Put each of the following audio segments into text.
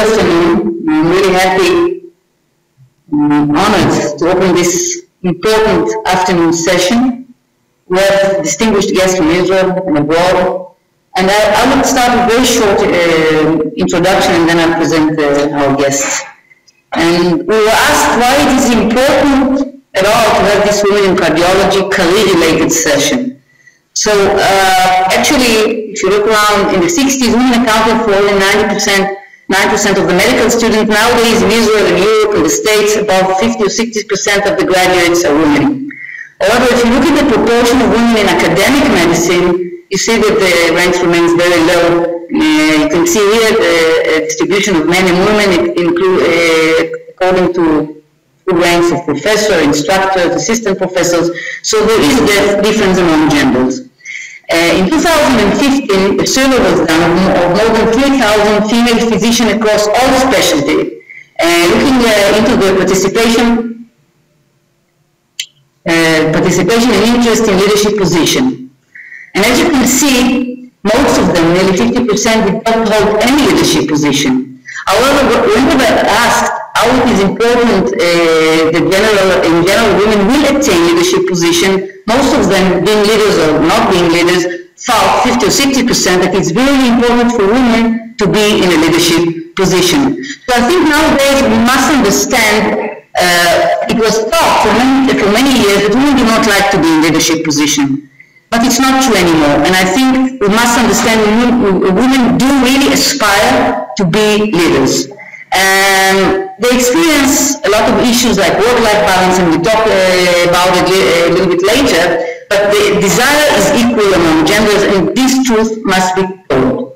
afternoon. I'm really happy and honored to open this important afternoon session. We have distinguished guests from Israel and abroad. And I will start with a very short introduction, and then I'll present our guests. And we were asked why it is important at all to have this Women in Cardiology career-related session. So actually, if you look around in the 60s, women accounted for only 9% of the medical students. Nowadays in Israel and Europe and the States, about 50 or 60% of the graduates are women. However, if you look at the proportion of women in academic medicine, you see that the ranks remains very low. You can see here the distribution of men and women, according to ranks of professor, instructors, assistant professors. So there is a difference among genders. In 2015, a survey was done of more than 3,000 female physicians across all specialties, looking into the participation and interest in leadership position. And as you can see, most of them, nearly 50%, did not hold any leadership position. However, when we were asked how it is important in general women will attain leadership position, most of them, being leaders or not being leaders, felt 50 or 60% that it's very important for women to be in a leadership position. So I think nowadays we must understand it was thought for many years that women do not like to be in leadership position. But it's not true anymore. And I think we must understand women do really aspire to be leaders. And they experience a lot of issues like work-life balance, and we'll talk about it a little bit later, but the desire is equal among genders, and this truth must be told.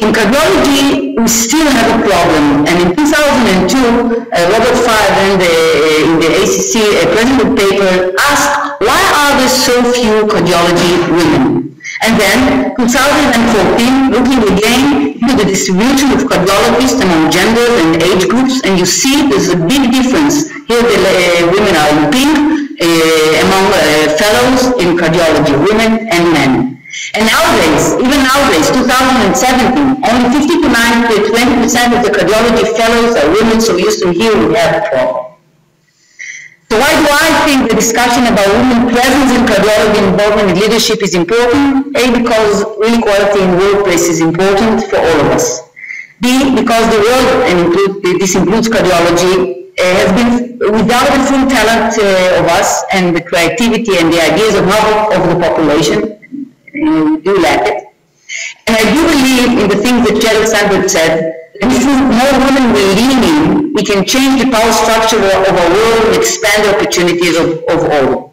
In cardiology, we still have a problem, and in 2002, Robert Fire, in the ACC presented paper, asked, why are there so few cardiology women? And then, 2014, looking again into the distribution of cardiologists among genders and age groups, and you see there's a big difference. Here the women are in pink among fellows in cardiology, women and men. And nowadays, even nowadays, 2017, only 50 to 20% of the cardiology fellows are women, so you still here we have a problem. So why do I think the discussion about women's presence in cardiology involvement in leadership is important? A, because real equality in the workplace is important for all of us. B, because the world, and this includes cardiology, has been without the full talent of us and the creativity and the ideas of half of the population. We do lack it. And I do believe in the things that Sheryl Sandberg said, that if more women will lean in, we can change the power structure of our world and expand the opportunities of all.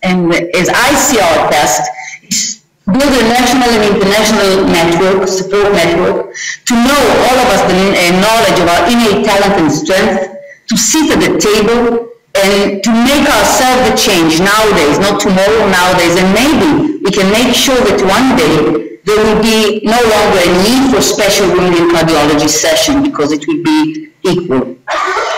And as I see our task, is build a national and international network, support network, to know all of us the knowledge of our innate talent and strength, to sit at the table and to make ourselves the change nowadays, not tomorrow, nowadays, and maybe we can make sure that one day there will be no longer a need for special women in cardiology session because it will be equal.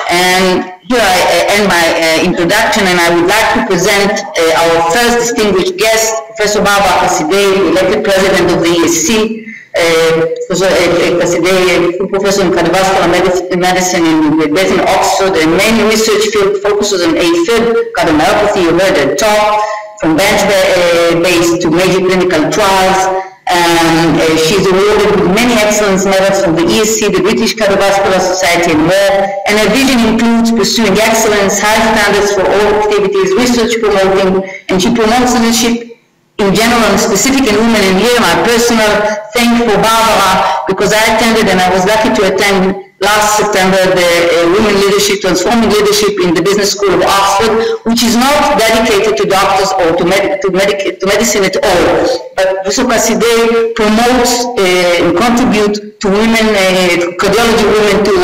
And here I end my introduction, and I would like to present our first distinguished guest, Professor Barbara Hasiday, elected president of the ESC. Professor Hasiday, professor in cardiovascular medicine in Oxford. The main research field focuses on AFib, cardiomyopathy. You heard her talk, from bench-based to major clinical trials. She's awarded with many excellence medals from the ESC, the British Cardiovascular Society, and more. And her vision includes pursuing excellence, high standards for all activities, research promoting, and she promotes leadership in general and specific in women. And here my personal thank for Barbara, because I attended, and I was lucky to attend last September, the Women Leadership, Transforming Leadership in the Business School of Oxford, which is not dedicated to doctors or to medicine at all. But Professor Hasiday promotes and contribute to women, cardiology women, to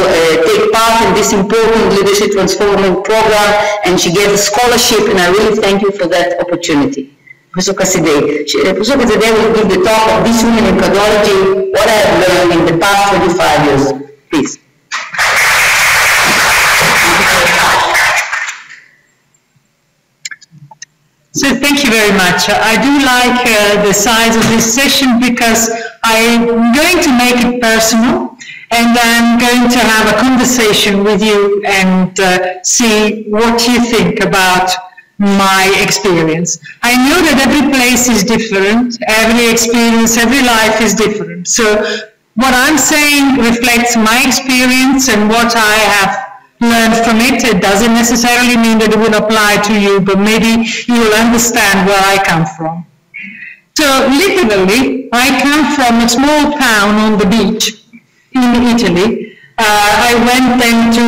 take part in this important leadership transforming program, and she gave a scholarship, and I really thank you for that opportunity. Professor Hasiday. Professor Hasiday will give the talk of this women in cardiology, what I have learned in the past 25 years. Please. So thank you very much. I do like the size of this session because I'm going to make it personal, And I'm going to have a conversation with you and see what you think about my experience. I know that every place is different, every experience, every life is different. So what I'm saying reflects my experience and what I have learned from it. It doesn't necessarily mean that it will apply to you, but maybe you will understand where I come from. So literally, I come from a small town on the beach in Italy. I went then to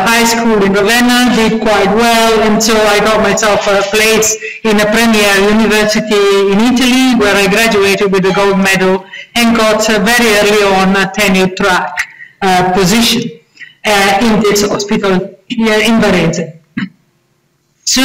high school in Ravenna, did quite well, and so I got myself a place in a premier university in Italy, where I graduated with a gold medal and got very early on a tenure track position in this hospital here in Varese. So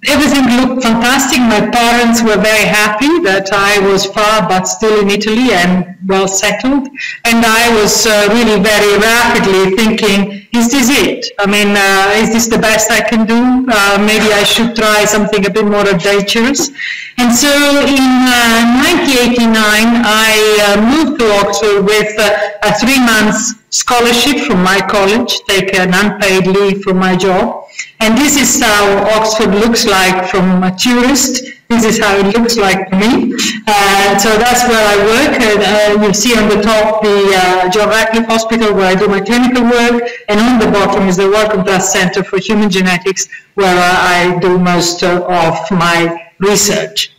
everything looked fantastic. My parents were very happy that I was far but still in Italy and well settled. And I was really very rapidly thinking, is this it? I mean, is this the best I can do? Maybe I should try something a bit more adventurous. And so in 1989, I moved to Oxford with a 3-month scholarship from my college, take an unpaid leave from my job. And this is how Oxford looks like from a tourist. This is how it looks like to me. So that's where I work. You see on the top the John Radcliffe Hospital, where I do my clinical work, and on the bottom is the Wellcome Trust Center for Human Genetics, where I do most of my research.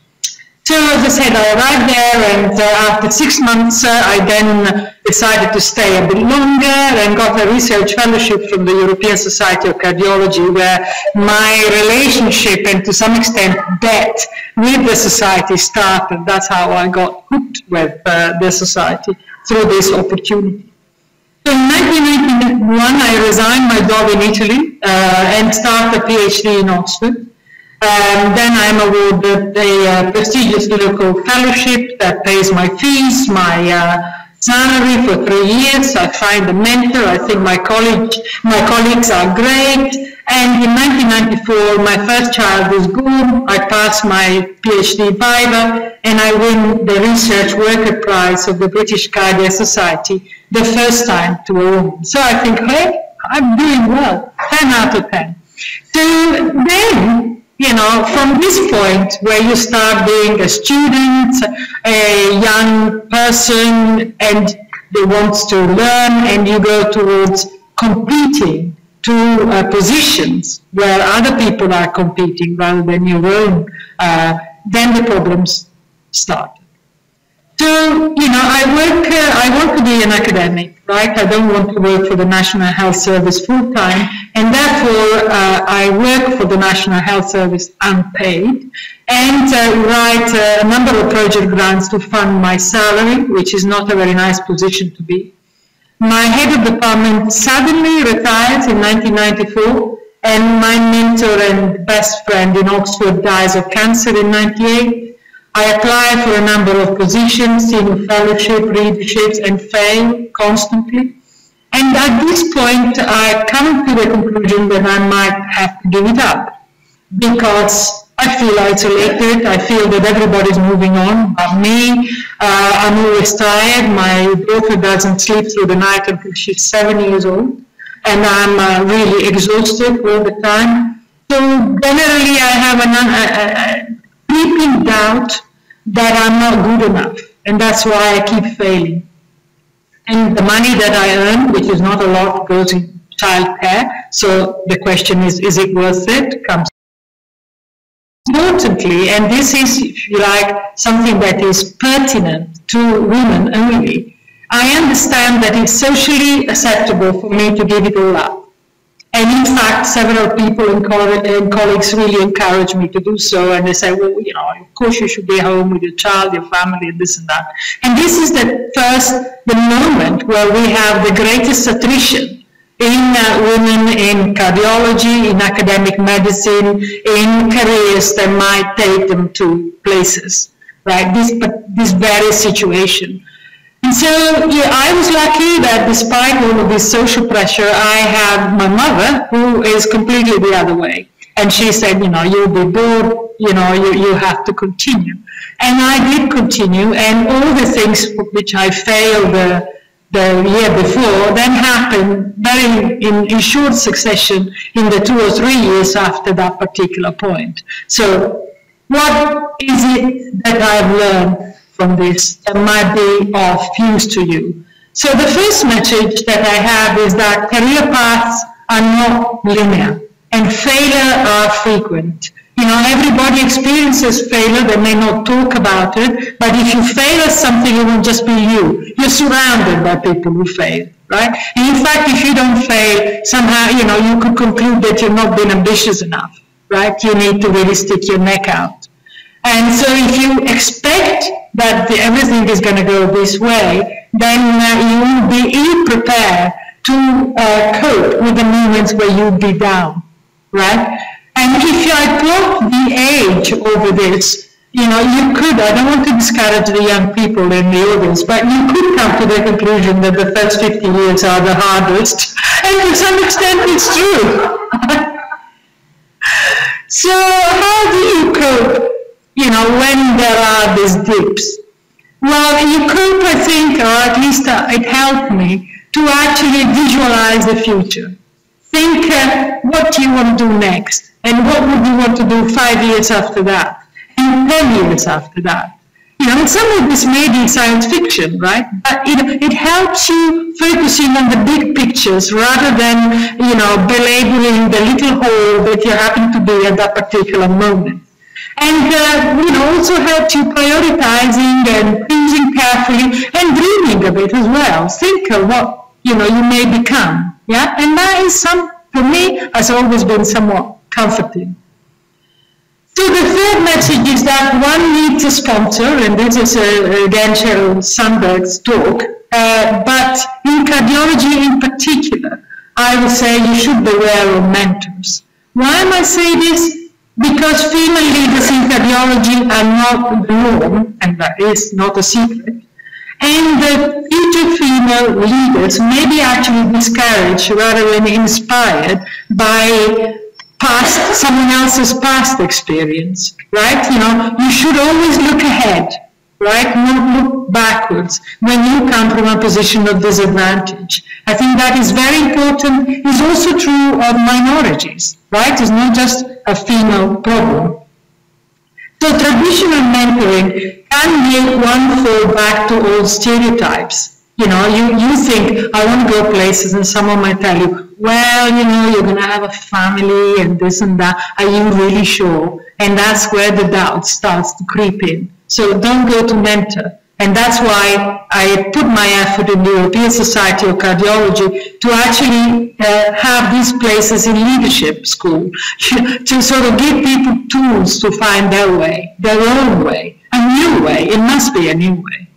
So as I said, I arrived there, and after 6 months, I then decided to stay a bit longer and got a research fellowship from the European Society of Cardiology, where my relationship and to some extent debt with the society started. That's how I got hooked with the society, through this opportunity. So in 1991, I resigned my job in Italy and started a PhD in Oxford. Then I'm awarded a prestigious local fellowship that pays my fees, my salary for 3 years. I find a mentor. I think my colleagues are great. And in 1994, my first child is born. I pass my PhD viva, and I win the Research Worker Prize of the British Cardiac Society, the first time to a woman. So I think, hey, I'm doing well, 10 out of 10. So then, you know, from this point where you start being a student, a young person, and they want to learn, and you go towards competing to positions where other people are competing rather than your own, then the problems start. So, you know, I want to be an academic, right? I don't want to work for the National Health Service full time, and therefore I work for the National Health Service unpaid, and write a number of project grants to fund my salary, which is not a very nice position to be. My head of department suddenly retired in 1994, and my mentor and best friend in Oxford dies of cancer in 1998. I applied for a number of positions, senior fellowship, readerships, and fail constantly. And at this point, I come to the conclusion that I might have to give it up, because I feel isolated. I feel that everybody's moving on but me. I'm always tired. My daughter doesn't sleep through the night until she's 7 years old, and I'm really exhausted all the time. So generally, I have a creeping doubt that I'm not good enough, and that's why I keep failing. And the money that I earn, which is not a lot, goes in childcare. So the question is it worth it? Comes importantly, and this is, if you like, something that is pertinent to women only. I understand that it's socially acceptable for me to give it all up. And in fact, several people and colleagues really encourage me to do so. And they say, well, you know, of course you should be home with your child, your family, and this and that. And this is the moment where we have the greatest attrition in women in cardiology, in academic medicine, in careers that might take them to places, right? This very situation. And so, yeah, I was lucky that despite all of this social pressure, I had my mother, who is completely the other way. And she said, you'll be bored, you have to continue. And I did continue, and all the things for which I failed the year before then happened very in short succession in the 2 or 3 years after that particular point. So what is it that I've learned from this that might be of use to you? So the first message that I have is that career paths are not linear and failure are frequent. Everybody experiences failure. They may not talk about it, but if you fail at something, it won't just be you. You're surrounded by people who fail, right? And in fact, if you don't fail, somehow, you could conclude that you've not been ambitious enough, right? You need to really stick your neck out. And so if you expect that everything is going to go this way, then you won't be ill-prepared to cope with the moments where you'll be down, right? And if I plot the age over this, you could, I don't want to discourage the young people in the audience, but you could come to the conclusion that the first 50 years are the hardest, and to some extent it's true. So how do you cope, when there are these dips? Well, you cope, I think, or at least it helped me, to actually visualize the future. Think what do you want to do next, and what would you want to do 5 years after that, and 10 years after that. And some of this may be science fiction, right? But it helps you focusing on the big pictures rather than, belaboring the little hole that you happen to be at that particular moment. And, also helps you prioritizing and choosing carefully and dreaming a bit as well. Think of what, you may become. Yeah, and that is for me, has always been somewhat comforting. So the third message is that one needs a sponsor, and this is again Sheryl Sandberg's talk, but in cardiology in particular, I would say you should beware of mentors. Why am I saying this? Because female leaders in cardiology are not the norm, and that is not a secret. And the future female leaders may be actually discouraged rather than inspired by someone else's past experience, right? You should always look ahead, right? Not look backwards when you come from a position of disadvantage. I think that is very important. It's also true of minorities, right? It's not just a female problem. So traditional mentoring can make one fall back to old stereotypes. You think, I want to go places, and someone might tell you, well, you're going to have a family and this and that. Are you really sure? And that's where the doubt starts to creep in. So don't go to mentor. And that's why I put my effort in the European Society of Cardiology to actually have these places in leadership school to sort of give people tools to find their way, their own way, a new way. It must be a new way.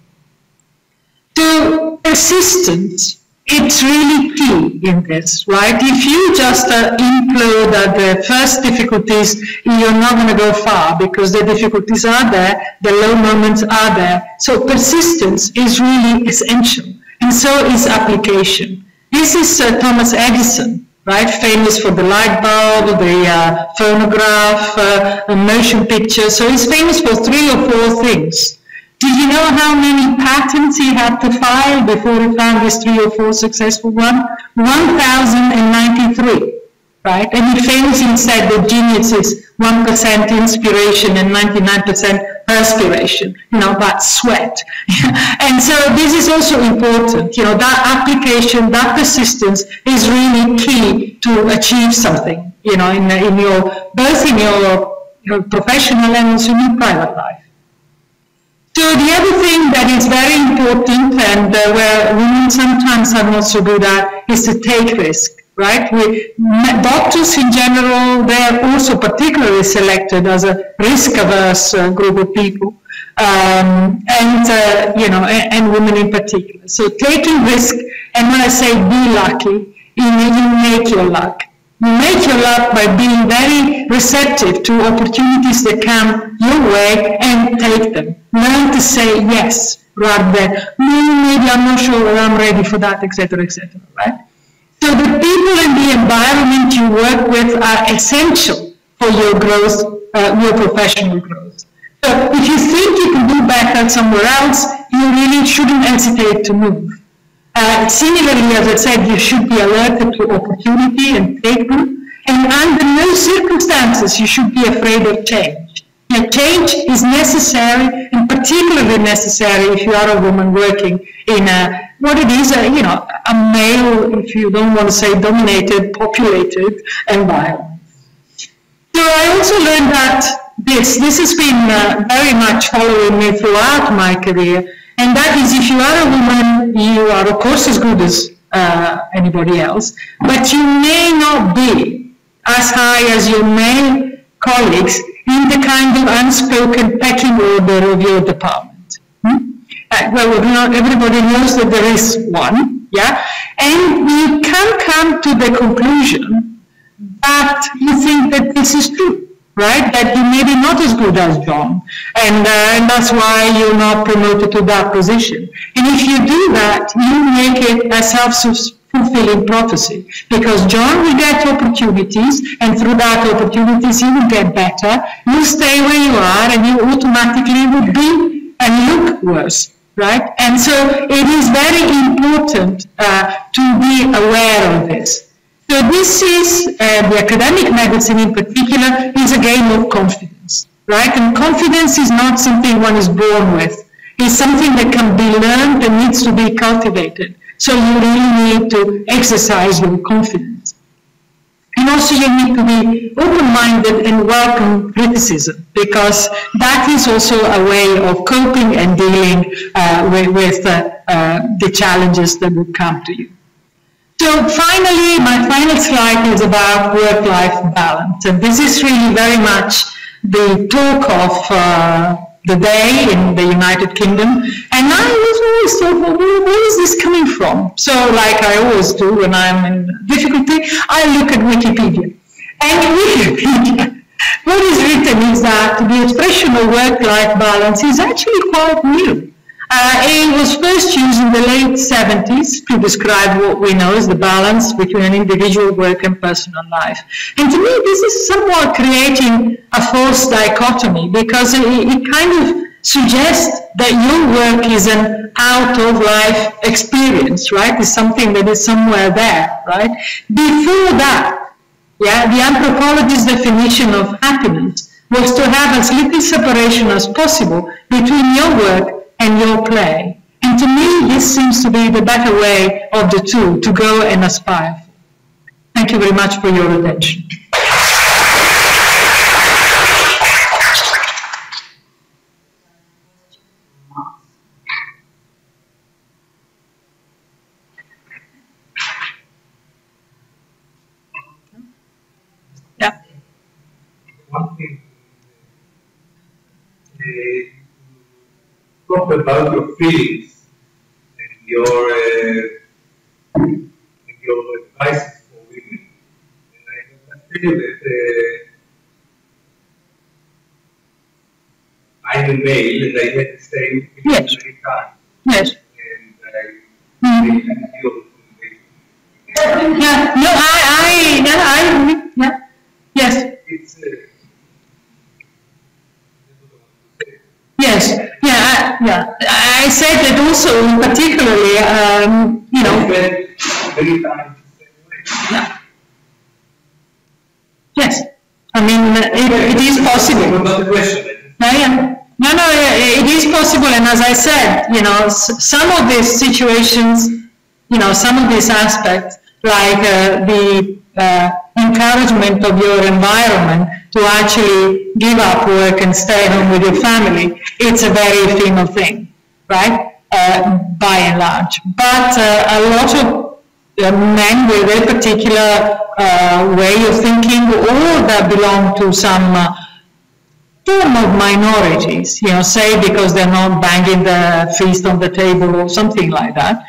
So persistence, it's really key in this, right? If you just implode at the first difficulties, you're not going to go far because the difficulties are there, the low moments are there. So persistence is really essential, and so is application. This is Thomas Edison, right? Famous for the light bulb, the phonograph, the motion picture. So he's famous for 3 or 4 things. Did you know how many patents he had to file before he found his 3 or 4 successful ones? 1,093, right? And he famously said that genius is 1% inspiration and 99% perspiration, that sweat. And so this is also important, that application, that persistence is really key to achieve something, both in your professional and also in your private life. So the other thing that is very important and where women sometimes are not so good at is to take risk, right? Doctors in general, they are also particularly selected as a risk-averse group of people, and women in particular. So taking risk, and when I say be lucky, you make your luck. You make your luck by being very receptive to opportunities that come your way and take them. Learn to say yes rather than, maybe I'm not sure I'm ready for that, etc., right? So the people and the environment you work with are essential for your growth, your professional growth. So if you think you can do better somewhere else, you really shouldn't hesitate to move. Similarly, as I said, you should be alerted to opportunity and take them. And under no circumstances you should be afraid of change. Change is necessary, and particularly necessary if you are a woman working in what it is, a male, if you don't want to say dominated, populated environment. So I also learned that this has been very much following me throughout my career, and that is, if you are a woman, you are of course as good as anybody else, but you may not be as high as your male colleagues in the kind of unspoken pecking order of your department. Well, not everybody knows that there is one, yeah? And you can come to the conclusion that you think that this is true, right? That you may be not as good as John, and that's why you're not promoted to that position. And if you do that, you make it a self-fulfilling prophecy, because John will get opportunities, and through that opportunities he will get better, you stay where you are, and you automatically will be and look worse, right? And so it is very important to be aware of this. So this is, the academic medicine in particular, is a game of confidence, right? And confidence is not something one is born with. It's something that can be learned and needs to be cultivated. So you really need to exercise your confidence. And also you need to be open-minded and welcome criticism, because that is also a way of coping and dealing with the challenges that will come to you. So finally, my final slide is about work-life balance. And this is really very much the talk of the day in the United Kingdom. And I was always thought, well, where is this coming from? So like I always do when I'm in difficulty, I look at Wikipedia. And Wikipedia, what is written is that the expression of work-life balance is actually quite new. It was first used in the late 70s to describe what we know as the balance between an individual work and personal life. And to me, this is somewhat creating a false dichotomy, because it kind of suggests that your work is an out-of-life experience, right? It's something that is somewhere there, right? Before that, yeah, the anthropologist's definition of happiness was to have as little separation as possible between your work and your play. And to me, this seems to be the better way of the two to go and aspire for. Thank you very much for your attention. Yeah. One thing. Talk about your feelings and your advice for women. And I feel that I'm a male and I had to stay with Yes. many times. Yes. And I really feel Yeah. No, yeah. Yes. it's Yes, yeah. I said that also, particularly, many times the same way. Yeah. Yes, I mean, it is possible. Not a question. Yeah. No, it is possible, and as I said, some of these situations, some of these aspects, like the encouragement of your environment to actually give up work and stay home with your family, it's a very female thing, right? By and large. But a lot of men with a particular way of thinking, or that belong to some form of minorities, say because they're not banging the fist on the table or something like that,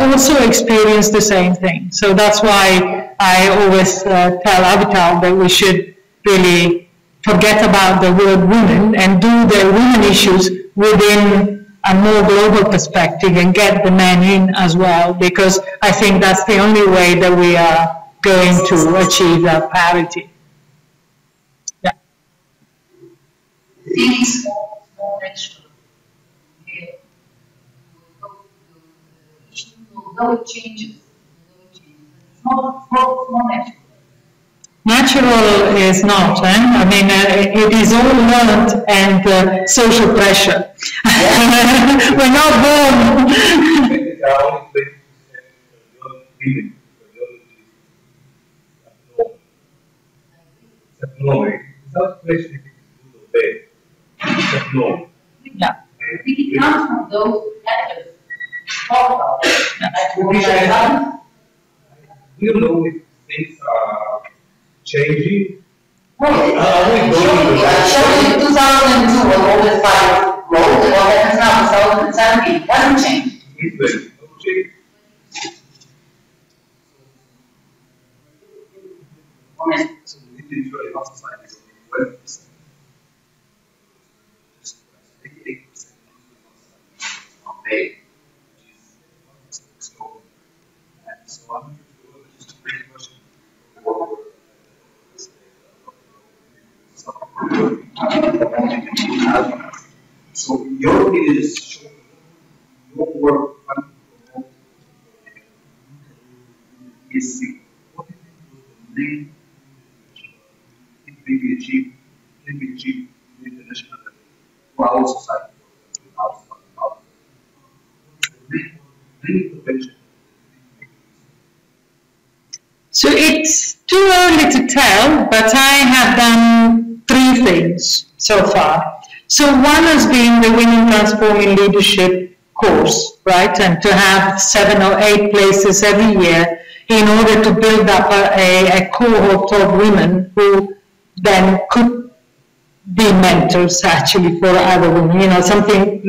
also experience the same thing. So that's why I always tell Avital that we should really forget about the word women and do the women issues within a more global perspective and get the men in as well, because I think that's the only way that we are going to achieve that parity. things more natural. Although it changes, it's more natural. Natural is not, eh? I mean, it is all learned and social pressure. Yeah. We're not born. There are only places feeling, it's abnormal. Without questioning if it's good or bad, it's abnormal. Yeah. It comes from those factors. Do you know if things are changing? Well, in 2002 when all the five rolled, and what happens now, 2017, it hasn't changed. So we did really lots of science on the web. 88% on May. So I'm just a brief question. So your opinion is showing your work is what do you think was the main can be achieved international level for our society, So it's too early to tell, but I have done 3 things so far. So one has been the Women Transforming Leadership course, right? And to have 7 or 8 places every year in order to build up a cohort of women who then could be mentors actually for other women, you know, something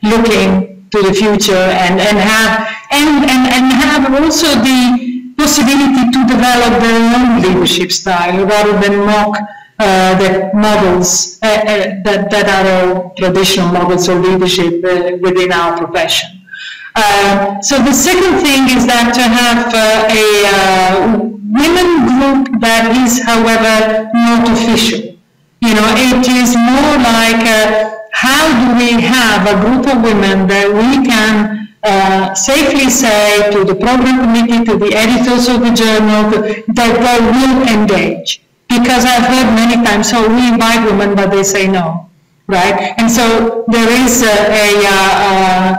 looking to the future and have also the possibility to develop their own leadership style rather than mock the models that are all traditional models of leadership within our profession. So the second thing is that to have a women group that is, however, not official. You know, it is more like how do we have a group of women that we can safely say to the program committee, to the editors of the journal, that they will engage. Because I've heard many times, so we invite women, but they say no, right? And so there is an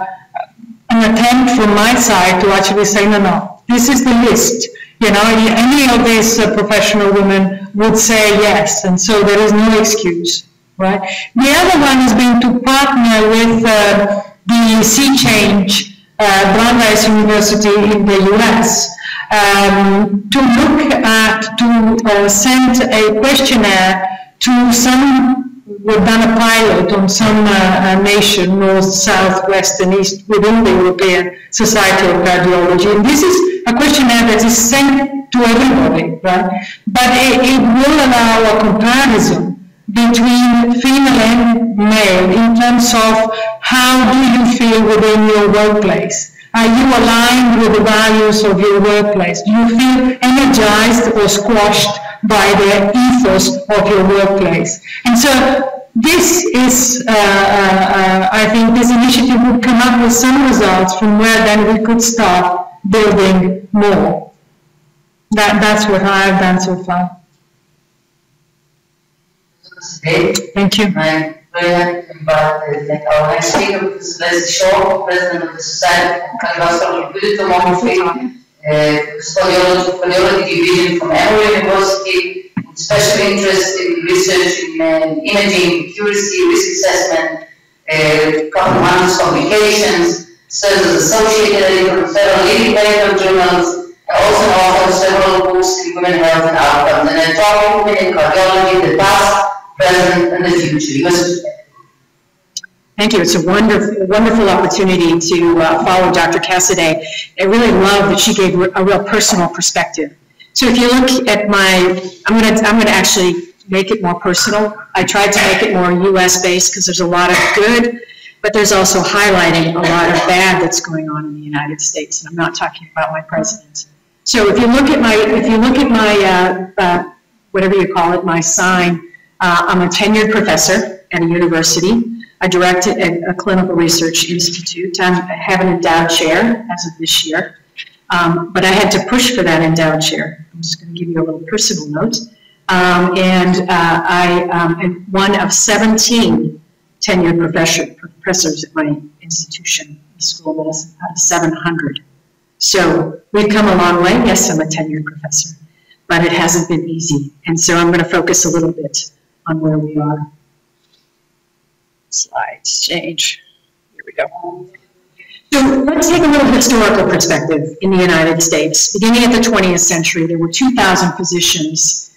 attempt from my side to actually say, no, this is the list. You know, any of these professional women would say yes, and so there is no excuse, right? The other one has been to partner with the Sea Change Brandeis University in the US to look at, to send a questionnaire to some. We've done a pilot on some nation, north, south, west, and east within the European Society of Cardiology. And this is a questionnaire that is sent to everybody, right? But it will allow a comparison between female and male in terms of how do you feel within your workplace. Are you aligned with the values of your workplace? Do you feel energized or squashed by the ethos of your workplace? And so this is, I think this initiative would come up with some results from where then we could start building more. That's what I've done so far. Thank you. My prayer about our next speaker, Les Shaw, President of the Society of Cardiovascular Lipid Tomography, cardiology division from Emory University, with special interest in research in imaging, accuracy, risk assessment, hundreds of publications, serves as associate editor of several leading medical journals, and also authored several books in women health and outcomes, and a top women in cardiology, the past, present, and the future. Thank you. It's a wonderful opportunity to follow Dr. Cassidy. I really love that she gave a real personal perspective. So if you look at I'm going to actually make it more personal. I tried to make it more U.S. based because there's a lot of good, but there's also highlighting a lot of bad that's going on in the United States. And I'm not talking about my president. So if you look at my, whatever you call it, my sign, I'm a tenured professor at a university. I direct a clinical research institute. I have an endowed chair as of this year, but I had to push for that endowed chair. I'm just going to give you a little personal note. I am one of 17 tenured professors at my institution, the School of Medicine, out of 700. So we've come a long way. Yes, I'm a tenured professor, but it hasn't been easy. And so I'm going to focus a little bit on where we are. Slides change. Here we go. So let's take a little historical perspective in the United States. Beginning at the 20th century, there were 2,000 physicians,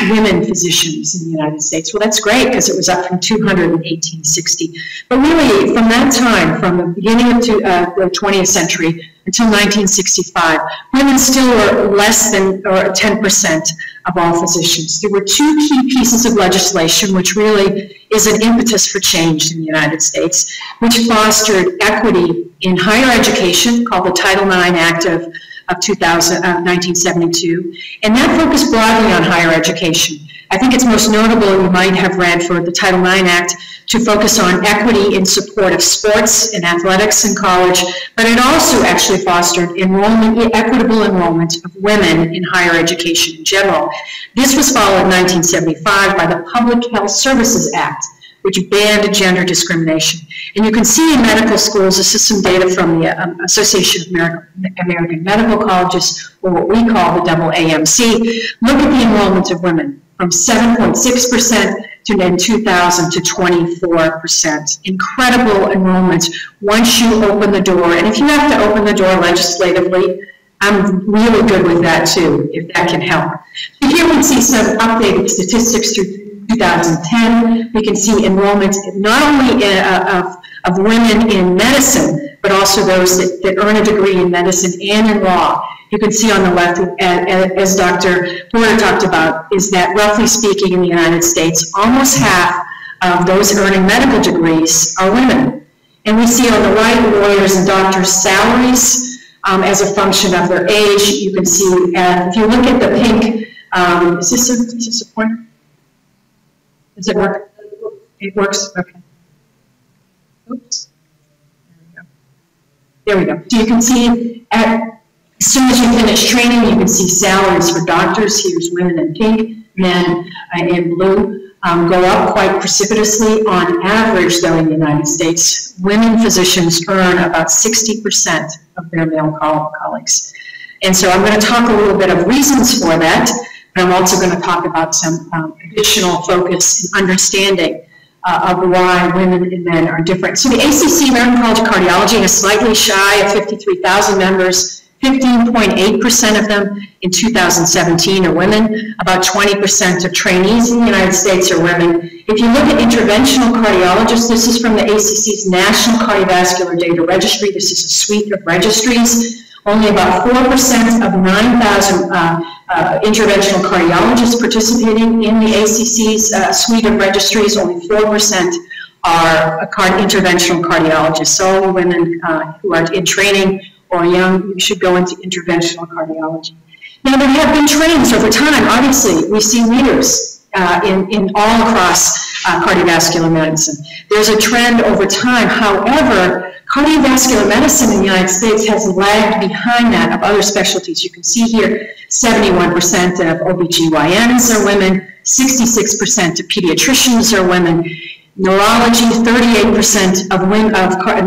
women physicians in the United States. Well, that's great because it was up from 200 in 1860. But really, from that time, from the beginning of the 20th century until 1965, women still were less than or 10% of all physicians. There were two key pieces of legislation, which really is an impetus for change in the United States, which fostered equity in higher education, called the Title IX Act of 1972, and that focused broadly on higher education. I think it's most notable, you might have read, for the Title IX Act to focus on equity in support of sports and athletics in college, but it also actually fostered equitable enrollment of women in higher education in general. This was followed in 1975 by the Public Health Services Act, which banned gender discrimination. And you can see in medical schools, this is some data from the Association of American Medical Colleges, or what we call the AAMC. Look at the enrollment of women, from 7.6% in 2000 to 24%. Incredible enrollment once you open the door. And if you have to open the door legislatively, I'm really good with that too, if that can help. So here we can see some updated statistics through 2010. We can see enrollment not only of women in medicine, but also those that earn a degree in medicine and in law. You can see on the left, as Dr. Porter talked about, is that roughly speaking in the United States, almost half of those earning medical degrees are women. And we see on the right lawyers and doctors' salaries as a function of their age. You can see, if you look at the pink, is this a pointer? Does it work? It works? Okay. Oops. There we go. So you can see, as soon as you finish training, you can see salaries for doctors. Here's women in pink, men in blue, go up quite precipitously. On average, though, in the United States, women physicians earn about 60% of their male colleagues. And so I'm going to talk a little bit of reasons for that. And I'm also going to talk about some additional focus and understanding of why women and men are different. So the ACC, American College of Cardiology, is slightly shy of 53,000 members. 15.8% of them in 2017 are women. About 20% of trainees in the United States are women. If you look at interventional cardiologists, this is from the ACC's National Cardiovascular Data Registry. This is a suite of registries. Only about 4% of 9,000 interventional cardiologists participating in the ACC's suite of registries. Only 4% are interventional cardiologists. So women who are in training or young, you should go into interventional cardiology. Now, there have been trends over time. Obviously, we see leaders in all across cardiovascular medicine. There's a trend over time. However, cardiovascular medicine in the United States has lagged behind that of other specialties. You can see here 71% of OBGYNs are women, 66% of pediatricians are women. Neurology, 38% of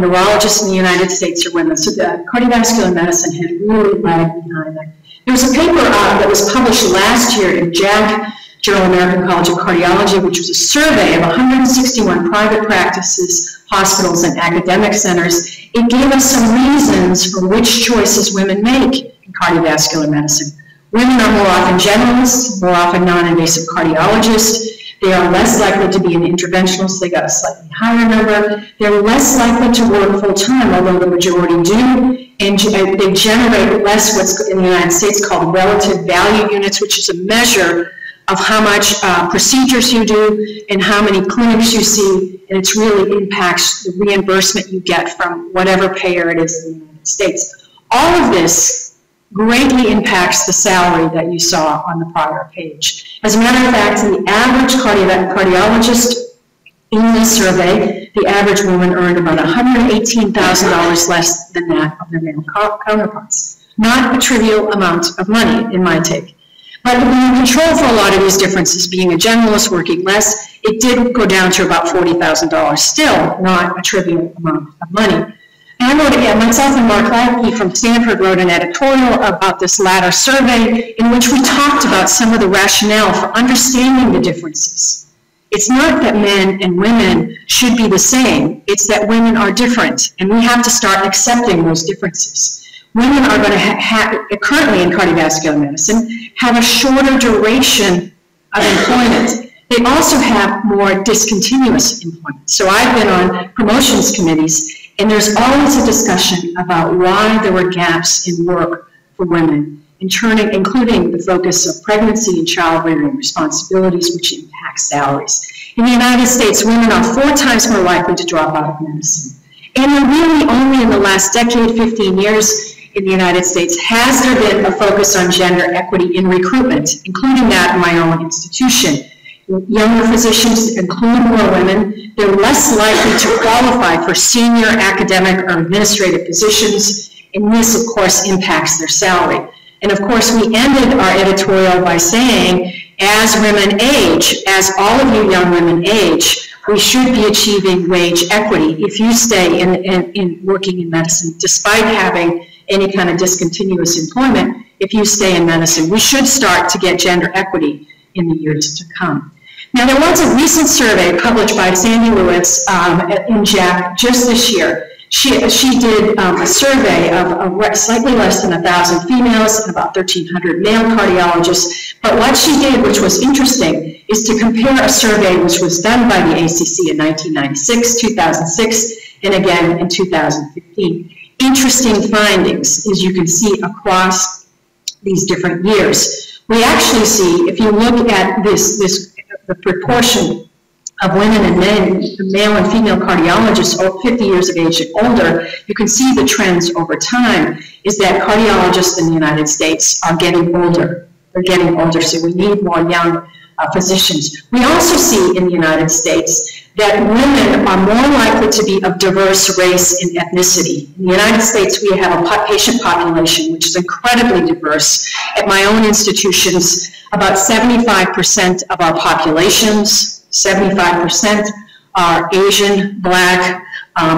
neurologists in the United States are women. So the cardiovascular medicine has really lagged behind that. There was a paper that was published last year in JACC, Journal of American College of Cardiology, which was a survey of 161 private practices, hospitals, and academic centers. It gave us some reasons for which choices women make in cardiovascular medicine. Women are more often generalists, more often non-invasive cardiologists. They are less likely to be an interventionalist. They got a slightly higher number. They're less likely to work full-time, although the majority do. And they generate less what's in the United States called relative value units, which is a measure of how much procedures you do and how many clinics you see, and it really impacts the reimbursement you get from whatever payer it is in the United States. All of this greatly impacts the salary that you saw on the prior page. As a matter of fact, the average cardiologist In this survey, the average woman earned about $118,000 less than that of their male counterparts. Not a trivial amount of money, in my take. But when you control for a lot of these differences, being a generalist, working less, it did go down to about $40,000. Still not a trivial amount of money. And I wrote again, myself and Mark Lackey from Stanford wrote an editorial about this latter survey in which we talked about some of the rationale for understanding the differences. It's not that men and women should be the same, it's that women are different, and we have to start accepting those differences. Women are going to have, currently in cardiovascular medicine, have a shorter duration of employment. They also have more discontinuous employment. So I've been on promotions committees, and there's always a discussion about why there were gaps in work for women, including the focus of pregnancy and child-rearing responsibilities, which impact salaries. In the United States, women are 4 times more likely to drop out of medicine. And then really only in the last decade, 15 years, in the United States, has there been a focus on gender equity in recruitment, including that in my own institution. Younger physicians include more women. They're less likely to qualify for senior academic or administrative positions, and this, of course, impacts their salary. And of course, we ended our editorial by saying, as women age, as all of you young women age, we should be achieving wage equity if you stay in working in medicine, despite having any kind of discontinuous employment. If you stay in medicine, we should start to get gender equity in the years to come. Now, there was a recent survey published by Sandy Lewis in JAC just this year. She did a survey of slightly less than 1,000 females and about 1,300 male cardiologists. But what she did, which was interesting, is to compare a survey which was done by the ACC in 1996, 2006, and again in 2015. Interesting findings, as you can see across these different years. We actually see, if you look at the proportion of women and men, male and female cardiologists 50 years of age and older, you can see the trends over time is that cardiologists in the United States are getting older. They're getting older, so we need more young physicians. We also see in the United States that women are more likely to be of diverse race and ethnicity. In the United States, we have a patient population which is incredibly diverse. At my own institutions, about 75% of our populations, 75% are Asian, Black,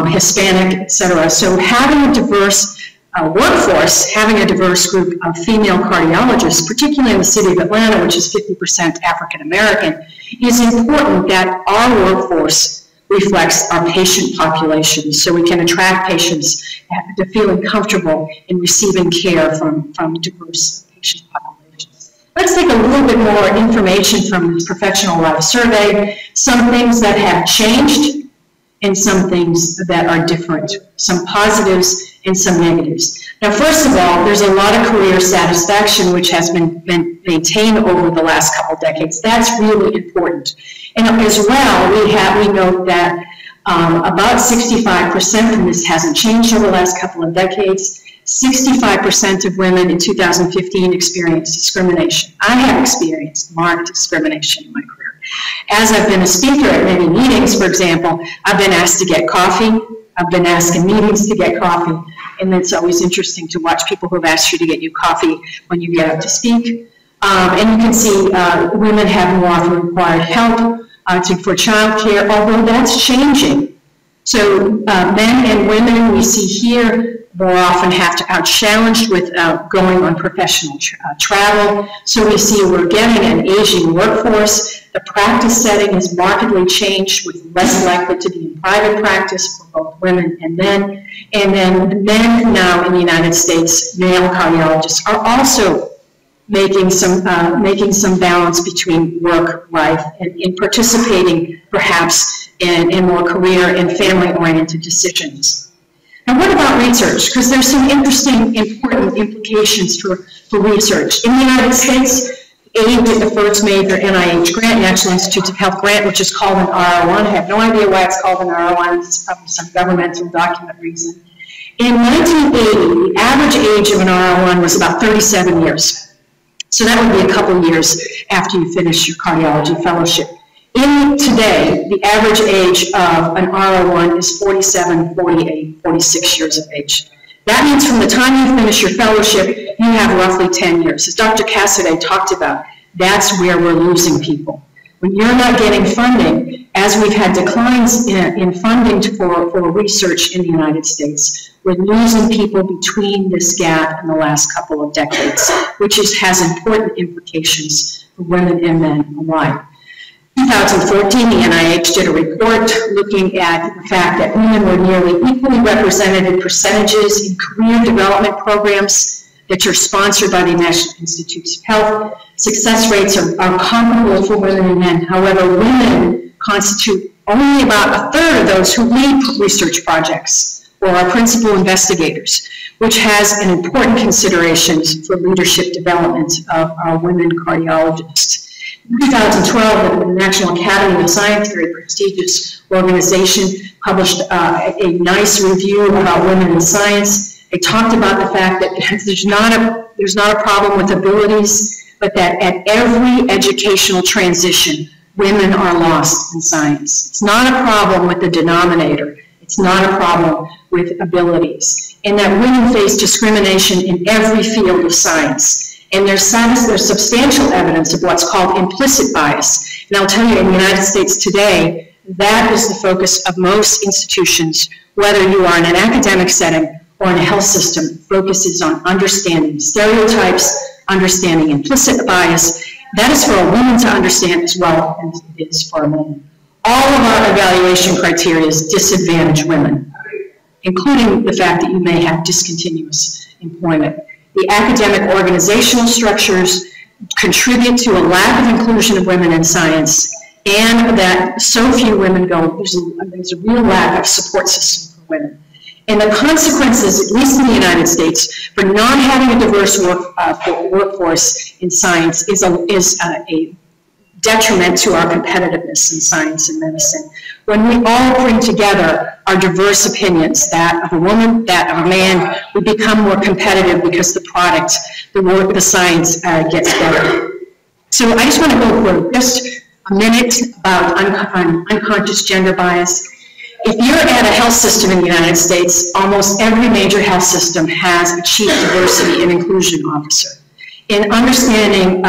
Hispanic, etc. So having a diverse workforce, having a diverse group of female cardiologists, particularly in the city of Atlanta, which is 50% African American, is important that our workforce reflects our patient population so we can attract patients to feeling comfortable in receiving care from diverse patient populations. Let's take a little bit more information from this professional life survey, some things that have changed and some things that are different, some positives and some negatives. Now, first of all, there's a lot of career satisfaction which has been maintained over the last couple of decades. That's really important. And as well, we note that about 65%, and this hasn't changed over the last couple of decades, 65% of women in 2015 experienced discrimination. I have experienced marked discrimination in my career. As I've been a speaker at many meetings, for example, I've been asked to get coffee. I've been asked in meetings to get coffee, and it's always interesting to watch people who have asked you to get you coffee when you get up to speak. And you can see women have more often required help for child care, although that's changing. So men and women we see here more often have to challenged with going on professional travel. So we see we're getting an aging workforce. The practice setting has markedly changed with less likely to be in private practice for both women and men. And then men now in the United States, male cardiologists, are also making some balance between work life and in participating perhaps in more career and family-oriented decisions. Now, what about research? Because there's some interesting, important implications for research. In the United States, AID was the first major NIH grant, National Institutes of Health grant, which is called an R01. I have no idea why it's called an R01. It's probably some governmental document reason. In 1980, the average age of an R01 was about 37 years. So that would be a couple years after you finish your cardiology fellowship. Today, the average age of an RO1 is 47, 48, 46 years of age. That means from the time you finish your fellowship, you have roughly 10 years. As Dr. Cassidy talked about, that's where we're losing people. When you're not getting funding, as we've had declines in funding for research in the United States, we're losing people between this gap in the last couple of decades, which has important implications for women and men alike. 2014, the NIH did a report looking at the fact that women were nearly equally represented in percentages in career development programs that are sponsored by the National Institutes of Health. Success rates are comparable for women and men. However, women constitute only about a third of those who lead research projects or are principal investigators, which has an important considerations for leadership development of our women cardiologists. In 2012, the National Academy of Science, a very prestigious organization, published a nice review about women in science. They talked about the fact that there's not a problem with abilities, but that at every educational transition, women are lost in science. It's not a problem with the denominator. It's not a problem with abilities. And that women face discrimination in every field of science. And there's substantial evidence of what's called implicit bias. And I'll tell you, in the United States today, that is the focus of most institutions, whether you are in an academic setting or in a health system, focuses on understanding stereotypes, understanding implicit bias. That is for a woman to understand as well as it is for a man. All of our evaluation criteria disadvantage women, including the fact that you may have discontinuous employment. The academic organizational structures contribute to a lack of inclusion of women in science, and that so few women go, there's a real lack of support system for women. And the consequences, at least in the United States, for not having a diverse workforce in science is a detriment to our competitiveness in science and medicine. When we all bring together our diverse opinions, that of a woman, that of a man, we become more competitive because the product, the work, the science gets better. So I just want to go for just a minute about unconscious gender bias. If you're at a health system in the United States, almost every major health system has a chief diversity and inclusion officer. In understanding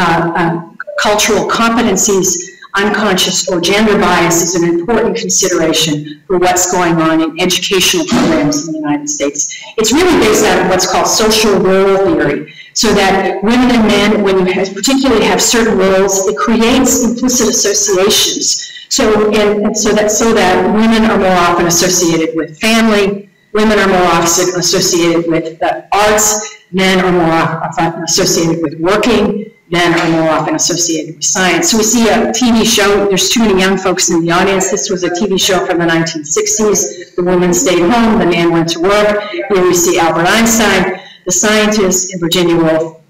cultural competencies, unconscious or gender bias is an important consideration for what's going on in educational programs in the United States. It's really based out of what's called social role theory, so that women and men, when you particularly have certain roles, it creates implicit associations. So that women are more often associated with family, women are more often associated with the arts, men are more often associated with working, men are more often associated with science. So we see a TV show, there's too many young folks in the audience. This was a TV show from the 1960s. The woman stayed home, the man went to work. Here we see Albert Einstein, the scientist, and Virginia Woolf,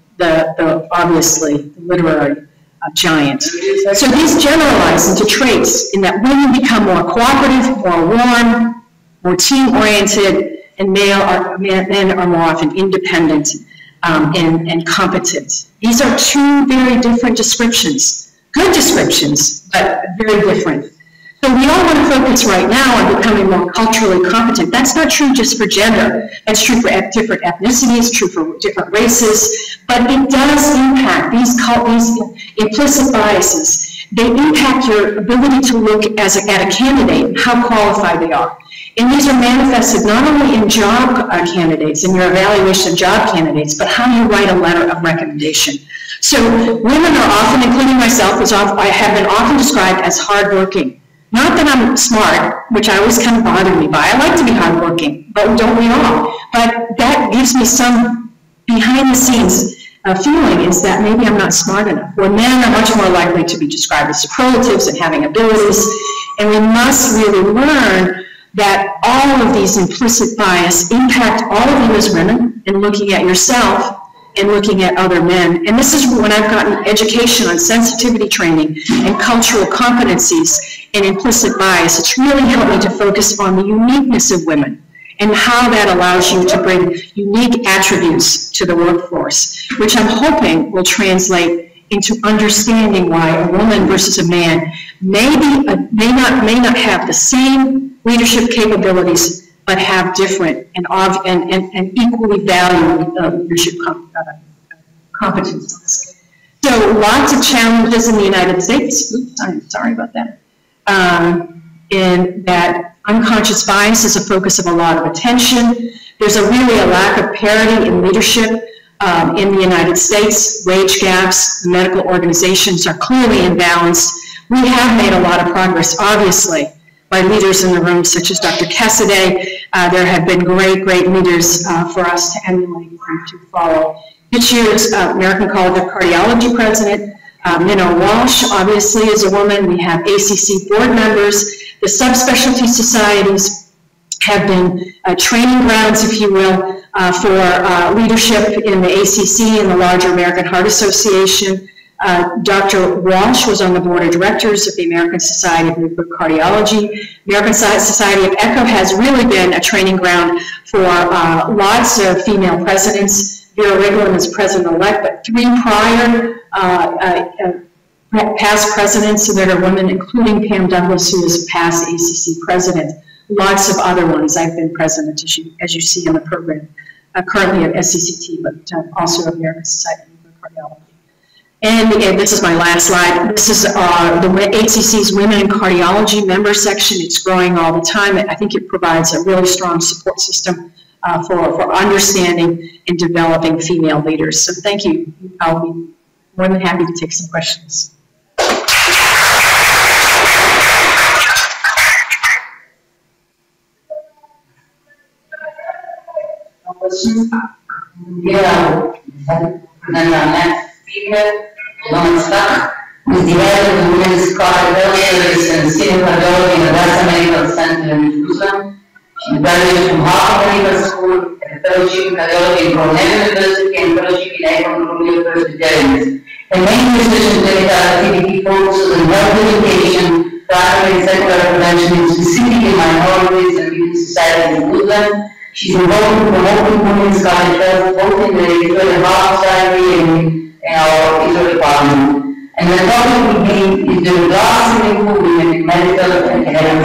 obviously the literary giant. So these generalize into traits in that women become more cooperative, more warm, more team-oriented, and men are more often independent and competent. These are two very different descriptions. Good descriptions, but very different. So we all want to focus right now on becoming more culturally competent. That's not true just for gender. That's true for different ethnicities, true for different races, but it does impact these implicit biases. They impact your ability to look at a candidate, how qualified they are. And these are manifested not only in job candidates, in your evaluation of job candidates, but how you write a letter of recommendation. So women are often, including myself, I have been often described as hardworking. Not that I'm smart, which I always kind of bothered me by. I like to be hardworking, but don't we all? But that gives me some behind-the-scenes feeling is that maybe I'm not smart enough. Where men are much more likely to be described as superlatives and having abilities, and we must really learn that all of these implicit bias impact all of you as women in looking at yourself and looking at other men. And this is when I've gotten education on sensitivity training and cultural competencies and implicit bias. It's really helped me to focus on the uniqueness of women and how that allows you to bring unique attributes to the workforce, which I'm hoping will translate into understanding why a woman versus a man may not have the same leadership capabilities, but have different and equally valued leadership competencies. So lots of challenges in the United States. Oops, I'm sorry about that. In that unconscious bias is a focus of a lot of attention. There's really a lack of parity in leadership in the United States. Wage gaps, medical organizations are clearly imbalanced. We have made a lot of progress, obviously, by leaders in the room, such as Dr. Cassidy. There have been great leaders for us to emulate and to follow. This year's American College of Cardiology president, Minna Walsh, obviously, is a woman. We have ACC board members. The subspecialty societies have been training grounds, if you will, for leadership in the ACC and the larger American Heart Association. Dr. Walsh was on the board of directors of the American Society of Nuclear Cardiology. American Society of Echo has really been a training ground for lots of female presidents. Vera Rigland is president-elect, but 3 prior past presidents that are women, including Pam Douglas, who is past ACC president. Lots of other ones. I've been president, as you see in the program, currently at SCCT, but also at American Society of Nuclear Cardiology. And this is my last slide. This is the ACC's Women in Cardiology member section. It's growing all the time. I think it provides a really strong support system for understanding and developing female leaders. So thank you. I'll be more than happy to take some questions. Yeah. And our next speaker, Lawrence, who is the head of the Women's Cardiology and Senior Cardiology in the West Medical Center in Jerusalem. She graduated from Harvard Medical School and fellowship in cardiology in Cornell University and fellowship in Akron University. Her main research and clinical activity focuses on health education, primary and secondary prevention in specifically minorities and women's societies in Woodland. She's involved in promoting women's cardiac health both in the Israeli Heart Society and our Israeli Parliament. And the topic will be is the glass ceiling women in medical and health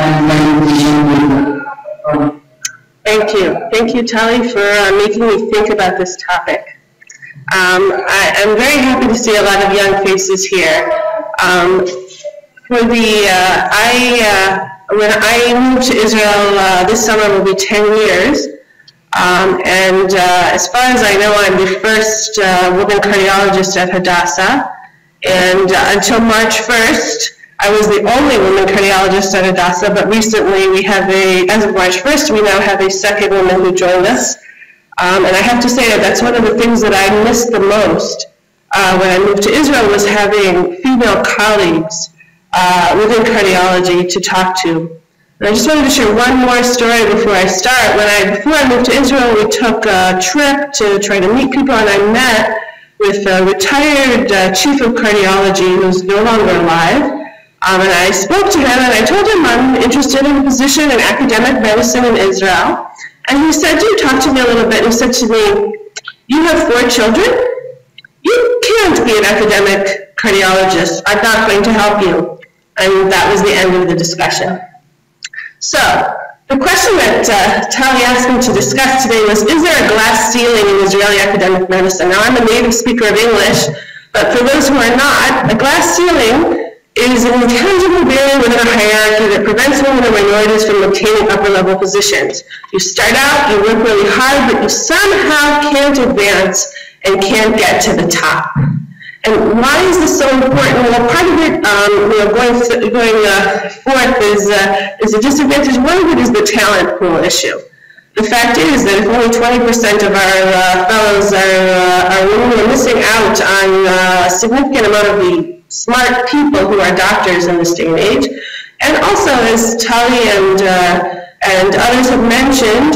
position. Thank you, Tali, for making me think about this topic. I'm very happy to see a lot of young faces here. When I moved to Israel this summer will be 10 years. As far as I know, I'm the first woman cardiologist at Hadassah. And until March 1st, I was the only woman cardiologist at Hadassah, but recently we have as of March 1st, we now have a second woman who joined us. And I have to say that that's one of the things that I missed the most when I moved to Israel, was having female colleagues within cardiology to talk to. And I just wanted to share one more story before I start. Before I moved to Israel, we took a trip to try to meet people, and I met with a retired chief of cardiology who's no longer alive. And I spoke to him, and I told him I'm interested in a position in academic medicine in Israel. And he said, "You talk to me a little bit." And he said to me, "You have 4 children? You can't be an academic cardiologist. I'm not going to help you." And that was the end of the discussion. So, the question that Tali asked me to discuss today was, is there a glass ceiling in Israeli academic medicine? Now, I'm a native speaker of English, but for those who are not, a glass ceiling is an intangible barrier within a hierarchy that prevents women or minorities from obtaining upper-level positions. You start out, you work really hard, but you somehow can't advance and can't get to the top. And why is this so important? Well, part of it, going forth is a disadvantage. One of it is the talent pool issue. The fact is that if only 20% of our fellows are women, we're missing out on a significant amount of the smart people who are doctors in this day and age. And also, as Tali and others have mentioned,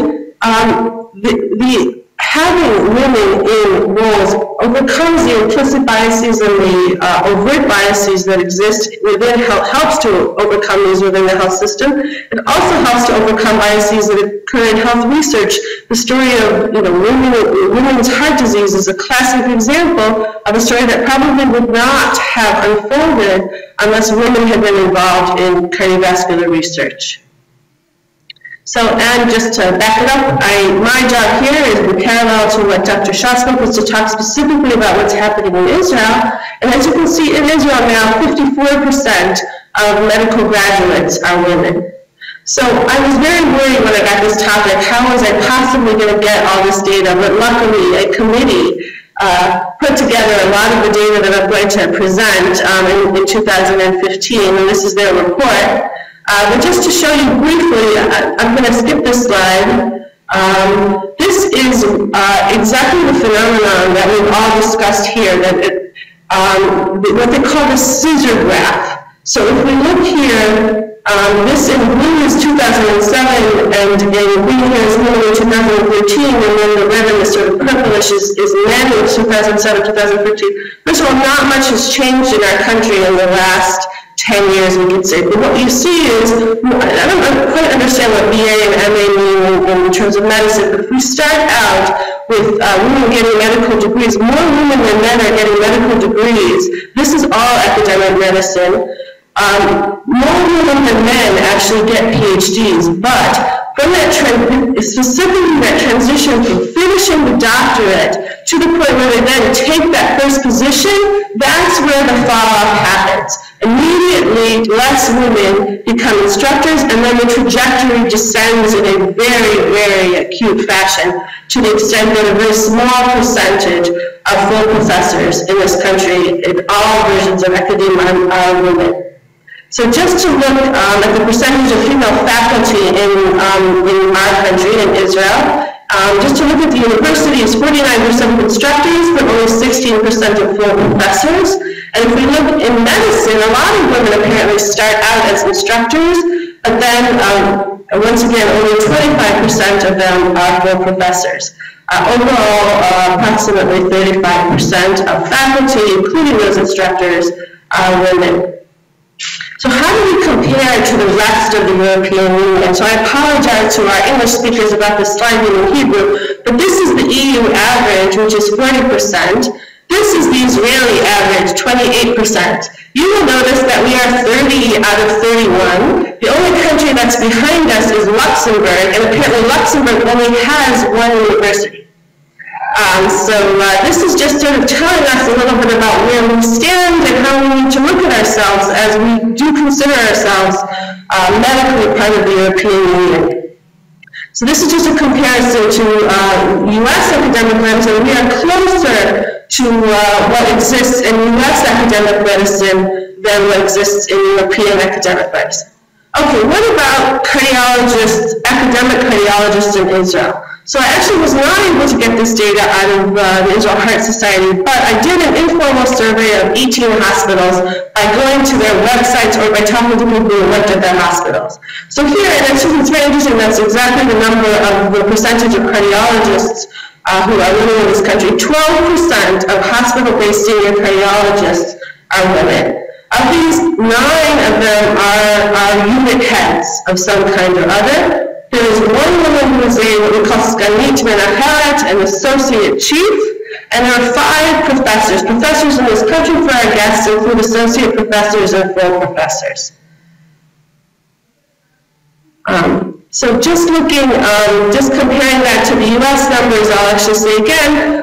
having women in roles overcomes the implicit biases and the overt biases that exist within health, helps to overcome these within the health system. It also helps to overcome biases that occur in health research. The story of women's heart disease is a classic example of a story that probably would not have unfolded unless women had been involved in cardiovascular research. So, and just to back it up, my job here is parallel to what Dr. Shah spoke, was to talk specifically about what's happening in Israel. And as you can see, in Israel now, 54% of medical graduates are women. So I was very worried when I got this topic, how was I possibly going to get all this data? But luckily, a committee put together a lot of the data that I'm going to present in 2015, and this is their report. But just to show you briefly, I'm going to skip this slide. This is exactly the phenomenon that we've all discussed here, that what they call the scissor graph. So if we look here, this in blue is 2007, and in green here is women in 2013, and then the red and the sort of purplish is men in 2007, 2015. First of all, not much has changed in our country in the last 10 years, we could say. But what you see is, I don't quite understand what BA and MA mean in terms of medicine, but if we start out with women getting medical degrees, more women than men are getting medical degrees. This is all academic medicine. More women than men actually get PhDs, but from that specifically that transition from finishing the doctorate to the point where they then take that first position, that's where the fall off happens. Immediately, less women become instructors, and then the trajectory descends in a very, very acute fashion to the extent that a very small percentage of full professors in this country in all versions of academia are women. So just to look at the percentage of female faculty in our country, in Israel, just to look at the university, is 49% of instructors, but only 16% of full professors. And if we look in medicine, a lot of women apparently start out as instructors, but then, once again, only 25% of them are full professors. Overall, approximately 35% of faculty, including those instructors, are women. So how do we compare to the rest of the European Union? So I apologize to our English speakers about the slide being in Hebrew, but this is the EU average, which is 40%. This is the Israeli average, 28%. You will notice that we are 30 out of 31. The only country that's behind us is Luxembourg, and apparently Luxembourg only has one university. This is just sort of telling us a little bit about where we stand and how we need to look at ourselves as we do consider ourselves medically part of the European Union. So this is just a comparison to U.S. academic medicine. We are closer to what exists in U.S. academic medicine than what exists in European academic medicine. Okay, what about cardiologists, academic cardiologists in Israel? So I actually was not able to get this data out of the Israel Heart Society, but I did an informal survey of 18 hospitals by going to their websites or by talking to people who worked at their hospitals. So here, and it's very interesting, that's exactly the number of the percentage of cardiologists who are living in this country. 12% of hospital-based senior cardiologists are women. Of these, 9 of them are unit heads of some kind or other. There is one woman who is what we call Sganit Menachelet, an associate chief, and there are 5 professors. Professors in this country for our guests include associate professors and full professors. So just looking, just comparing that to the U.S. numbers, I'll actually say again,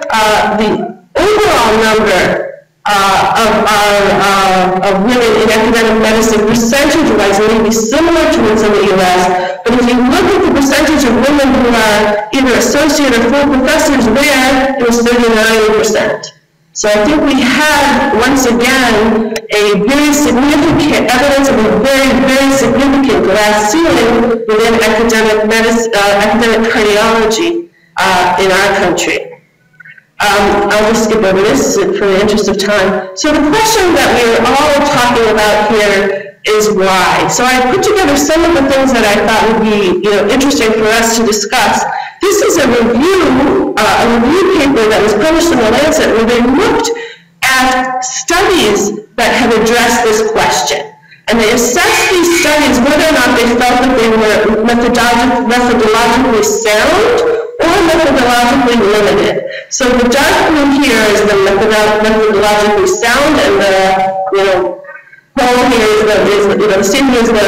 the overall number of women in academic medicine percentage-wise may be similar to what's in the U.S., but if you look at the percentage of women who are either associate or full professors there, it was 39%. So I think we have, once again, a very significant evidence of a very, very significant glass ceiling within academic medicine, academic cardiology in our country. I'll just skip over this for the interest of time. So the question that we're all talking about here is why. So I put together some of the things that I thought would be interesting for us to discuss. This is a review, a review paper that was published in The Lancet where they looked at studies that had addressed this question. And they assessed these studies whether or not they felt that they were methodologically sound or methodologically limited. So the dark blue here is the methodologically sound, and the whole here is the same is the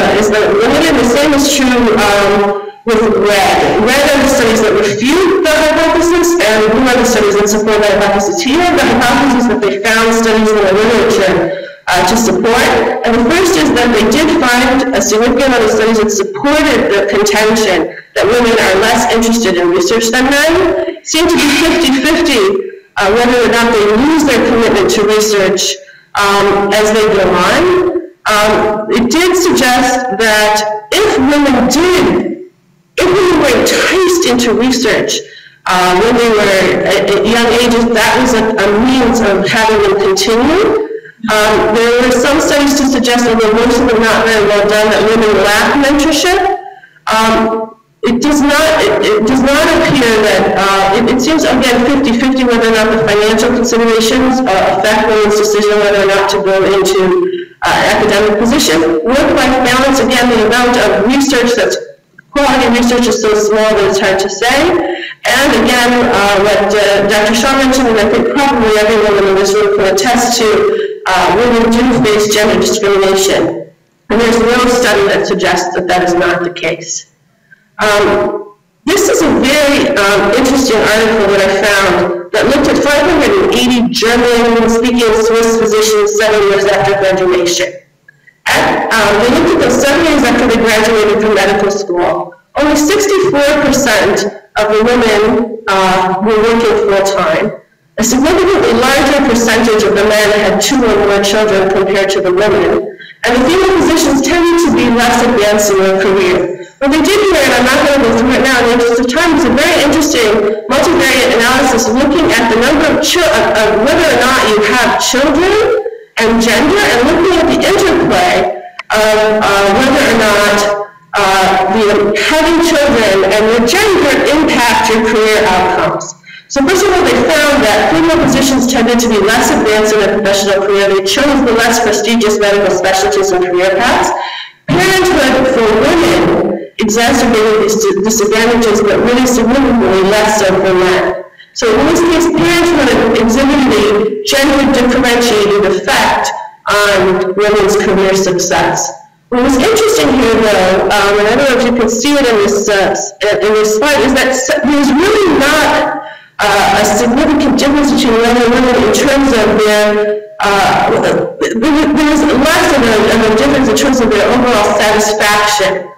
limited. The same is true with red. Red are the studies that refute the hypothesis, and blue are the studies that support the hypothesis. Here, the hypothesis that they found studies in the literature to support. And the first is that they did find a significant amount of studies that supported the contention that women are less interested in research than men. It seemed to be 50-50 whether or not they lose their commitment to research as they go on. It did suggest that if women were enticed into research when they were at young ages, that was a means of having them continue. There were some studies to suggest, although most of them not very well done, that women lack mentorship. It does not appear that, it seems again 50-50 whether or not the financial considerations affect women's decision whether or not to go into academic position. Work-life balance, again, the amount of research quality research is so small that it's hard to say. And again, what Dr. Shaw mentioned, and I think probably everyone in this room can attest to, women do face gender discrimination. And there's no study that suggests that that is not the case. This is a very interesting article that I found that looked at 580 German-speaking Swiss physicians 7 years after graduation. They looked at them 7 years after they graduated from medical school. Only 64% of the women were working full-time. A significantly larger percentage of the men had 2 or more children compared to the women. And the female physicians tended to be less advanced in their career. What they did here, and I'm not going to go through it now in the interest of time, is a very interesting multivariate analysis looking at the number of whether or not you have children and gender, and looking at the interplay of whether or not having children and your gender impact your career outcomes. So first of all, they found that female physicians tended to be less advanced in their professional career. They chose the less prestigious medical specialties and career paths. Parenthood for women exacerbated these disadvantages, but really significantly less so for men. So in this case, parenthood exhibited a gender differentiated effect on women's career success. What was interesting here, though, and I don't know if you can see it in this slide, is that there's really not a significant difference between men and women in terms of their, there's less of a difference in terms of their overall satisfaction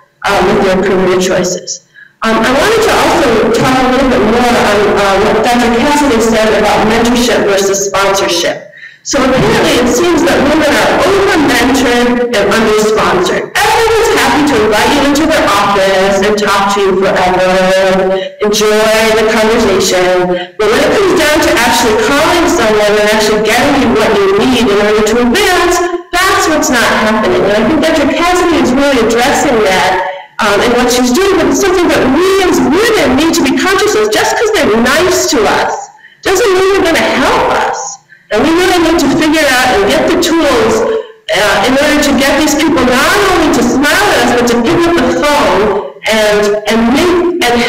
with their career choices. I wanted to also talk a little bit more on what Dr. Cassidy said about mentorship versus sponsorship. So apparently it seems that women are over-mentored and under-sponsored. Everyone's happy to invite you into their office and talk to you forever, enjoy the conversation, but when it comes down to actually calling someone and actually getting you what you need in order to advance, that's what's not happening. And I think Dr. Cassidy is really addressing that in what she's doing, but it's something that we as women need to be conscious of. Just because they're nice to us doesn't mean they're going to help us. And we really need to figure out and get the tools in order to get these people not only to smile at us, but to pick up the phone and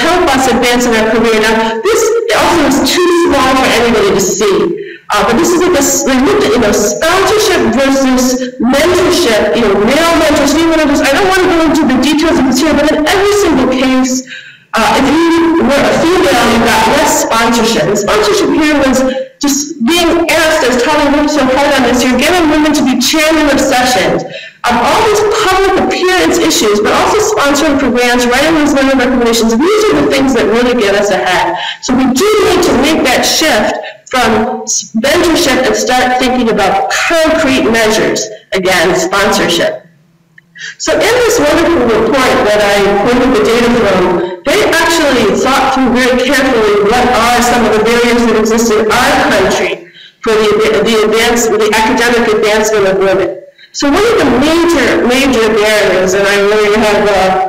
help us advance in our career. Now, this also is too small for anybody to see. But this is like they looked at, sponsorship versus mentorship, male mentors, female mentors. I don't want to go into the details of this here, but in every single case, if you were a female, you got less sponsorship. And sponsorship here was just being asked, as Tali worked so hard on this, you're getting women to be chairman of sessions, of all these public appearance issues, but also sponsoring programs, writing these women recommendations. These are the things that really get us ahead. So we do need to make that shift from mentorship and start thinking about concrete measures, again, sponsorship. So in this wonderful report that I quoted the data from, they actually thought through very carefully what are some of the barriers that exist in our country for the academic advancement of women. So one of the major barriers, and I really have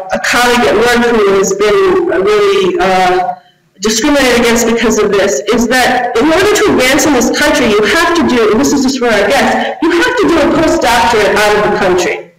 a colleague at work who has been really discriminated against because of this, is that in order to advance in this country, you have to do, and this is just for our guests, you have to do a postdoctorate out of the country.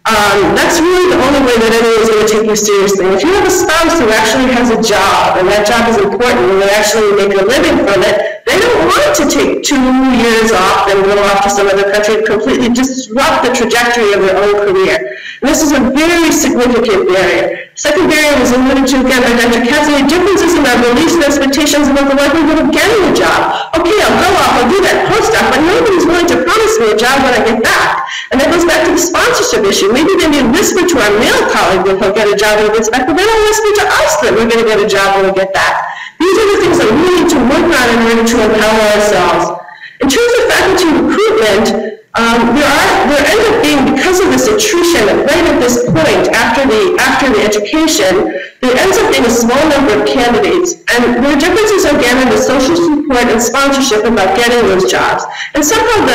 That's really the only way that anyone is going to take you seriously. If you have a spouse who actually has a job, and that job is important, and they actually make a living from it, they don't want to take 2 years off and go off to some other country and completely disrupt the trajectory of their own career. And this is a very significant barrier. Second barrier was alluded to again by Dr. Cassidy, differences in our beliefs and expectations about the likelihood of getting a job. Okay, I'll go off, I'll do that postdoc, but nobody's willing to promise me a job when I get back. And that goes back to the sponsorship issue. Maybe they may whisper to our male colleague that he'll get a job when he gets back, but they don't whisper to us that we're going to get a job when we get back. These are the things that we need to work on in order to empower ourselves. In terms of faculty recruitment, there ends up being, because of this attrition right at this point after the education, there ends up being a small number of candidates. And there are differences again in the social support and sponsorship about getting those jobs. And somehow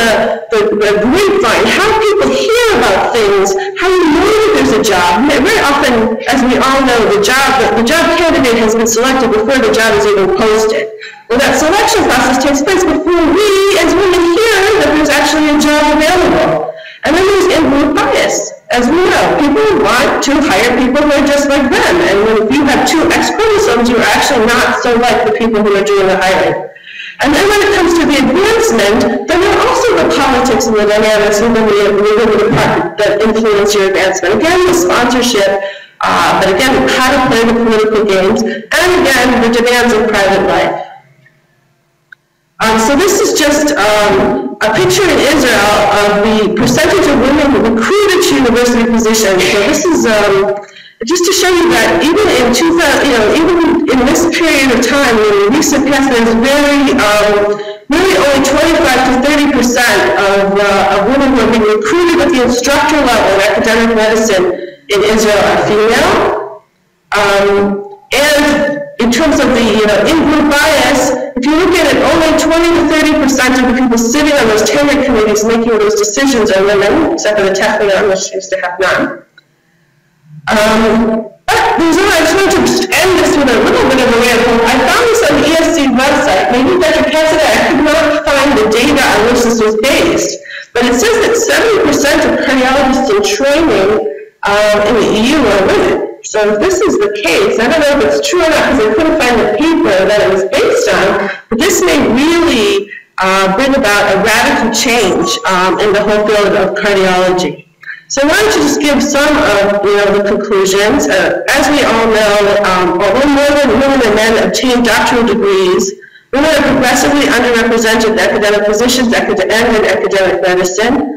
the grapevine, how people hear about things, how you know that there's a job. Very often, as we all know, the job candidate has been selected before the job is even posted. Well, that selection process takes place before we, as women, hear that there's actually a job available. And then there's in-group bias. As we know, people want to hire people who are just like them. And if you have 2 X chromosomes, you're actually not so like the people who are doing the hiring. And then when it comes to the advancement, then there are also the politics and the dynamics within the department that influence your advancement. Again, the sponsorship, but again, how to play the political games, and again, the demands of private life. So this is just a picture in Israel of the percentage of women recruited to university positions. So this is just to show you that even in 2000, even in this period of time, in the recent past, there's really only 25 to 30% of women who are being recruited at the instructor level in academic medicine in Israel are female. And in terms of the in-group bias, if you look at it, only 20 to 30% of the people sitting on those tenure committees making those decisions are women, except for the Technion, which seems to have none. But I just wanted to end this with a little bit of a way of hope. I found this on the ESC website. Maybe Dr. Cassidy, I could not find the data on which this was based, but it says that 70% of cardiologists in training in the EU are women. So if this is the case, I don't know if it's true or not because I couldn't find the paper that it was based on, but this may really bring about a radical change in the whole field of cardiology. So I wanted to just give some of the conclusions. As we all know, although more than women and men obtain doctoral degrees, women are progressively underrepresented in academic positions and in academic medicine.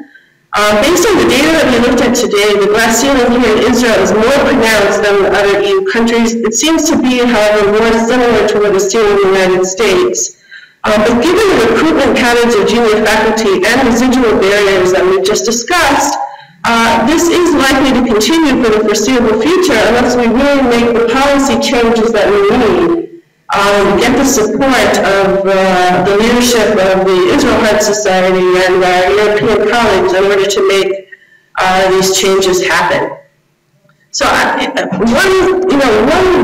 Based on the data that we looked at today, the glass ceiling here in Israel is more pronounced than in other EU countries. It seems to be, however, more similar to what is seen in the United States. But given the recruitment patterns of junior faculty and residual barriers that we've just discussed, this is likely to continue for the foreseeable future unless we really make the policy changes that we need. Get the support of the leadership of the Israel Heart Society and our European colleagues in order to make these changes happen. So one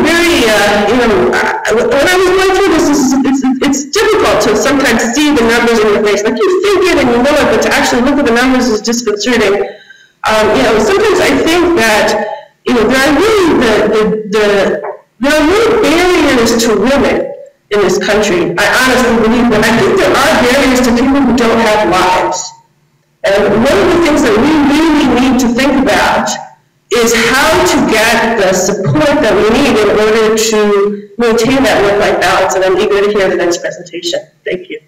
very, when I was going through this, it's difficult to sometimes see the numbers in your face. Like you think it and you know it, but to actually look at the numbers is disconcerting. Sometimes I think that, there are really barriers to women in this country. I honestly believe that. I think there are barriers to people who don't have lives. And one of the things that we really need to think about is how to get the support that we need in order to maintain that work-life balance. And I'm eager to hear the next presentation. Thank you.